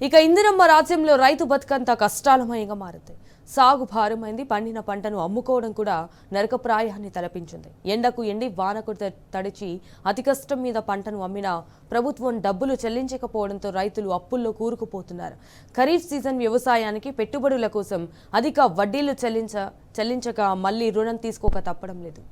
ఇక ఇందిరమ్మ రాజ్యంలో రైతు బతుకంత కష్టాలమయంగా మారింది. సాగు భారమైంది. పండిన పంటను అమ్ముకోవడం కూడా నరకప్రాయాన్ని తలపించింది. ఎండకు ఎండి వానకు తడిచి అతి కష్టం మీద పంటను అమ్మినా ప్రభుత్వం డబ్బులు చెల్లించకపోవడంతో రైతులు అప్పుల్లో కూరుకుపోతున్నారు. ఖరీఫ్ సీజన్ వ్యవసాయానికి పెట్టుబడుల కోసం అధిక వడ్డీలు చెల్లించక మళ్లీ రుణం తీసుకోక తప్పడం లేదు.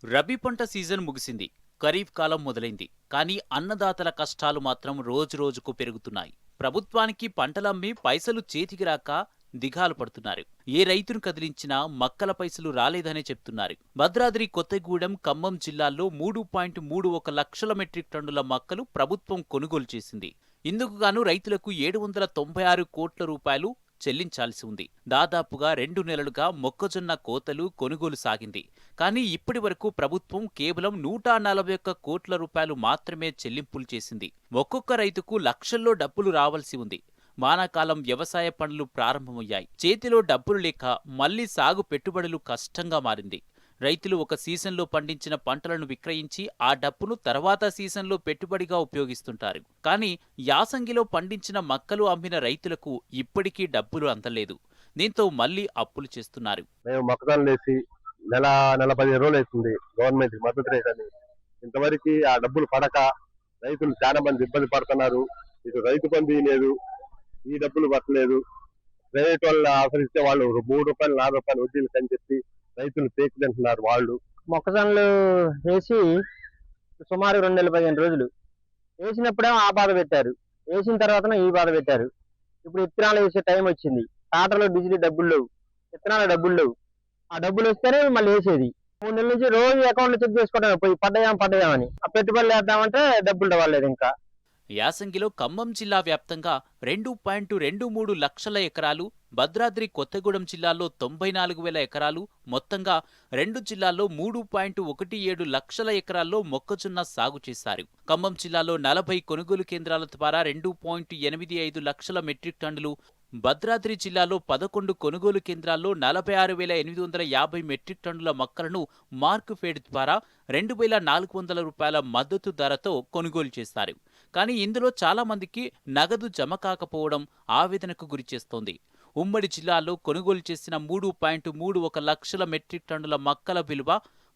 రబీ పంట సీజన్ ముగిసింది. ఖరీఫ్ కాలం మొదలైంది. కానీ అన్నదాతల కష్టాలు మాత్రం రోజురోజుకు పెరుగుతున్నాయి. ప్రభుత్వానికి పంటలమ్మి పైసలు చేతికి రాక దిగాలు పడుతున్నారు. ఏ రైతును కదిలించినా మక్కల పైసలు రాలేదనే చెప్తున్నారు. భద్రాద్రి, కొత్తగూడెం, ఖమ్మం జిల్లాల్లో 3.31 లక్షల మెట్రిక్ టన్నుల మక్కలు ప్రభుత్వం కొనుగోలు చేసింది. ఇందుకు గాను రైతులకు 796 కోట్ల రూపాయలు చెల్లించాల్సి ఉంది. దాదాపుగా 2 నెలలుగా మొక్కజొన్న కోతలు, కొనుగోలు సాగింది. కానీ ఇప్పటి వరకు ప్రభుత్వం కేవలం 141 కోట్ల రూపాయలు మాత్రమే చెల్లింపులు చేసింది. ఒక్కొక్క రైతుకు లక్షల్లో డబ్బులు రావాల్సి ఉంది. వానాకాలం వ్యవసాయ పనులు ప్రారంభమయ్యాయి. చేతిలో డబ్బులు లేక మళ్లీ సాగు పెట్టుబడులు కష్టంగా మారింది. రైతులు ఒక సీజన్లో పండించిన పంటలను విక్రయించి ఆ డబ్బును తర్వాత సీజన్లో పెట్టుబడిగా ఉపయోగిస్తుంటారు. కానీ యాసంగిలో పండించిన మక్కలు అమ్మిన రైతులకు ఇప్పటికీ డబ్బులు అందలేదు. దీంతో మళ్లీ అప్పులు చేస్తున్నారు. మేము మొక్కజొన్న వేసి నెల 15 రోజులు అవుతుంది. గవర్నమెంట్ మద్దతు రేట్ అని ఇంతవరకు ఆ డబ్బులు పడక రైతులు చాలా మంది ఇబ్బంది పడుతున్నారు. ఇటు రైతు బంధు లేదు, ఈ డబ్బులు పట్టలేదు. ప్రైవేట్ వాళ్ళు ఆఫరిస్తే వాళ్ళు 3 రూపాయలు 4 రూపాయలు వడ్డీలు అని చెప్పి రైతులు పేకి తింటున్నారు. వాళ్ళు మొక్కజొన్నలు వేసి సుమారు 2 నెలల 15 రోజులు వేసినప్పుడేమో ఆ బాధ పెట్టారు, వేసిన తర్వాత ఈ బాధ పెట్టారు. ఇప్పుడు విత్తనాలు వేసే టైం వచ్చింది. టాటర్లో డీజిల్ డబ్బులు లేవు, విత్తనాల డబ్బులు లేవు. ఆ డబ్బులు వస్తేనే మళ్ళీ వేసేది. 3 నెలల నుంచి రోజు అకౌంట్లో చెక్ చేసుకోవడం, పోయి పడ్డాయని ఆ పెట్టుబడులు వేద్దామంటే డబ్బులు రాలేదు. ఇంకా యాసంగిలో ఖమ్మం జిల్లా వ్యాప్తంగా 2.23 లక్షల ఎకరాలు, భద్రాద్రి, కొత్తగూడెం జిల్లాల్లో 94,000 ఎకరాలు, మొత్తంగా 2 జిల్లాల్లో 3.17 లక్షల ఎకరాల్లో మొక్కజొన్న సాగు చేశారు. ఖమ్మం జిల్లాలో 40 కొనుగోలు కేంద్రాల ద్వారా 2.85 లక్షల మెట్రిక్ టన్నులు, భద్రాద్రి జిల్లాలో 11 కొనుగోలు కేంద్రాల్లో 46,850 మెట్రిక్ టన్నుల మొక్కలను మార్క్ ఫెడ్ ద్వారా 2,400 రూపాయల మద్దతు ధరతో కొనుగోలు చేశారు. కానీ ఇందులో చాలా మందికి నగదు జమ కాకపోవడం ఆవేదనకు గురిచేస్తోంది. ఉమ్మడి జిల్లాలో కొనుగోలు చేసిన 3.31 లక్షల మెట్రిక్ టన్నుల మొక్కల విలువ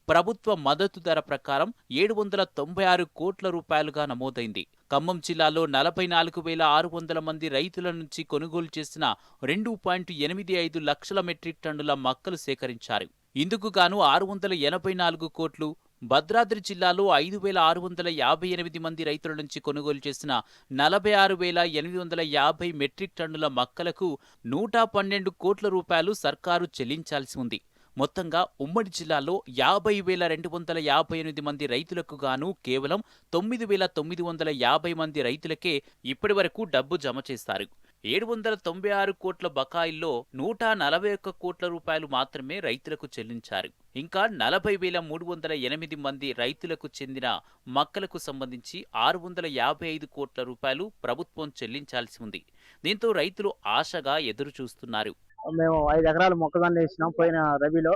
ప్రభుత్వ మద్దతు ధర ప్రకారం 796 కోట్ల రూపాయలుగా నమోదైంది. ఖమ్మం జిల్లాలో 44,600 మంది రైతుల నుంచి కొనుగోలు చేసిన 2.85 లక్షల మెట్రిక్ టన్నుల మొక్కలు సేకరించారు. ఇందుకు గాను 684 కోట్లు, భద్రాద్రి జిల్లాలో 5,658 మంది రైతుల నుంచి కొనుగోలు చేసిన 46,850 మెట్రిక్ టన్నుల మొక్కలకు 112 కోట్ల రూపాయలు సర్కారు చెల్లించాల్సి ఉంది. మొత్తంగా ఉమ్మడి జిల్లాలో 50,258 మంది రైతులకు గాను కేవలం 9,950 మంది రైతులకే ఇప్పటివరకు డబ్బు జమ చేస్తారు. 796 కోట్ల బకాయిల్లో 141 కోట్ల రూపాయలు మాత్రమే రైతులకు చెల్లించారు. ఇంకా 40,308 మంది రైతులకు చెందిన మొక్కలకు సంబంధించి 655 కోట్ల రూపాయలు ప్రభుత్వం చెల్లించాల్సి ఉంది. దీంతో రైతులు ఆశగా ఎదురు చూస్తున్నారు. మేము 5 ఎకరాలు మొక్కజొన్న వేసినాం పోయిన రబీలో.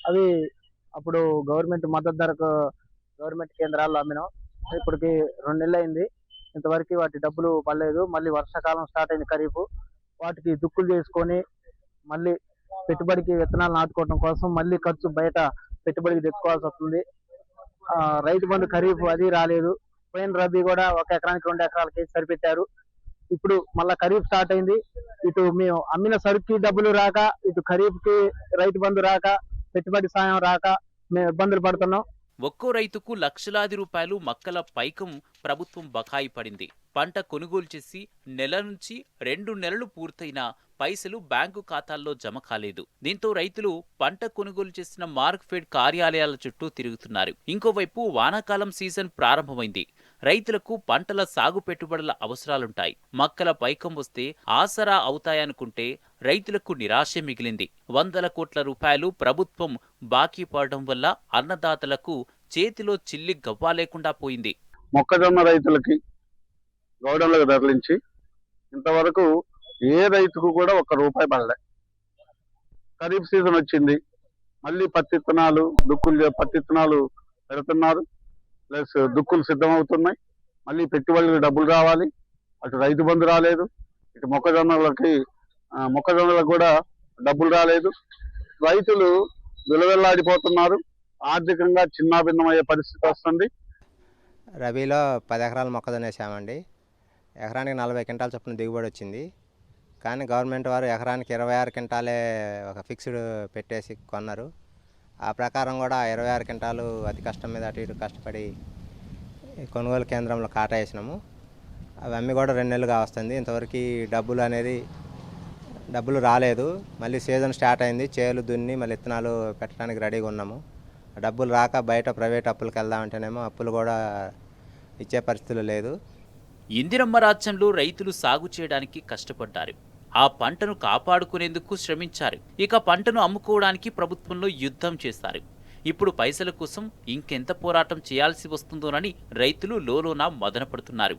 అవి అప్పుడు గవర్నమెంట్ మద్దతు ధరకు గవర్నమెంట్ కేంద్రాల్లో అమ్మినాం. ఇప్పటికి 2 నెలలు అయింది. ఇంతవరకు వాటి డబ్బులు పడలేదు. మళ్ళీ వర్షాకాలం స్టార్ట్ అయింది ఖరీఫ్. వాటికి దుక్కులు చేసుకొని మళ్ళీ పెట్టుబడికి విత్తనాలు నాటుకోవడం కోసం మళ్ళీ ఖర్చు బయట పెట్టుబడికి తెచ్చుకోవాల్సి వస్తుంది. రైతు బంధు ఖరీఫ్ అది రాలేదు. పోయిన రబీ కూడా 1 ఎకరానికి 2 ఎకరాలకి సరిపెట్టారు. ఇప్పుడు మళ్ళా ఖరీఫ్ స్టార్ట్ అయింది. ఇటు మేము అమ్మిన సరుకుకి డబ్బులు రాక, ఇటు ఖరీఫ్ కి రైతు బంధు రాక, పెట్టుబడి సాయం రాక మేము ఇబ్బందులు పడుతున్నాం. ఒక్కో రైతుకు లక్షలాది రూపాయలు మొక్కల పైకం ప్రభుత్వం బకాయి పడింది. పంట కొనుగోలు చేసి నెల నుంచి 2 నెలలు పూర్తయినా పైసలు బ్యాంకు ఖాతాల్లో జమ కాలేదు. దీంతో రైతులు పంట కొనుగోలు చేసిన మార్క్ ఫెడ్ కార్యాలయాల చుట్టూ తిరుగుతున్నారు. ఇంకోవైపు వానాకాలం సీజన్ ప్రారంభమైంది. రైతులకు పంటల సాగు పెట్టుబడుల అవసరాలుంటాయి. మొక్కల పైకం వస్తే ఆసరా అవుతాయనుకుంటే రైతులకు నిరాశే మిగిలింది. 100 కోట్ల రూపాయలు ప్రభుత్వం బాకీ పడడం వల్ల అన్నదాతలకు చేతిలో చిల్లి గవ్వా లేకుండా పోయింది. మొక్కజొన్న రైతులకి గౌడంలోకి తరలించి ఇంతవరకు ఏ రైతుకు కూడా 1 రూపాయి పడలే. ఖరీఫ్ సీజన్ వచ్చింది, మళ్ళీ పత్తి విత్తనాలు పత్తి విత్తనాలు పెడుతున్నారు. ప్లస్ దుక్కులు సిద్ధమవుతున్నాయి. మళ్ళీ పెట్టుబడులకు డబ్బులు రావాలి. అటు రైతు బంధు రాలేదు, ఇటు మొక్కజొన్నలకు కూడా డబ్బులు రాలేదు. రైతులు విలువెల్లాడిపోతున్నారు. ఆర్థికంగా చిన్నాభిన్నమయ్యే పరిస్థితి వస్తుంది. రబీలో 10 ఎకరాలు మొక్కజొన్న వేసామండి. ఎకరానికి 40 క్వింటాల చొప్పున దిగుబడి వచ్చింది. కానీ గవర్నమెంట్ వారు ఎకరానికి 26 క్వింటాలే ఒక ఫిక్స్డ్ పెట్టేసి కొన్నారు. ఆ ప్రకారం కూడా 26 క్వింటాలు అతి కష్టం మీద అటు ఇటు కష్టపడి కొనుగోలు కేంద్రంలో కాటా వేసినాము. అవి అమ్మి కూడా 2 నెలలుగా వస్తుంది. ఇంతవరకు డబ్బులు రాలేదు. మళ్ళీ సీజన్ స్టార్ట్ అయింది. చేలు దున్ని మళ్ళీ విత్తనాలు పెట్టడానికి రెడీగా ఉన్నాము. డబ్బులు రాక బయట ప్రైవేట్ అప్పులకు వెళ్దామంటేనేమో అప్పులు కూడా ఇచ్చే పరిస్థితులు లేదు. ఇందిరమ్మ రాజ్యంలో రైతులు సాగు చేయడానికి కష్టపడ్డారు. ఆ పంటను కాపాడుకునేందుకు శ్రమించారు. ఇక పంటను అమ్ముకోవడానికి ప్రభుత్వంలో యుద్ధం చేశారు. ఇప్పుడు పైసల కోసం ఇంకెంత పోరాటం చేయాల్సి వస్తుందోనని రైతులు లోలోన మదనపడుతున్నారు.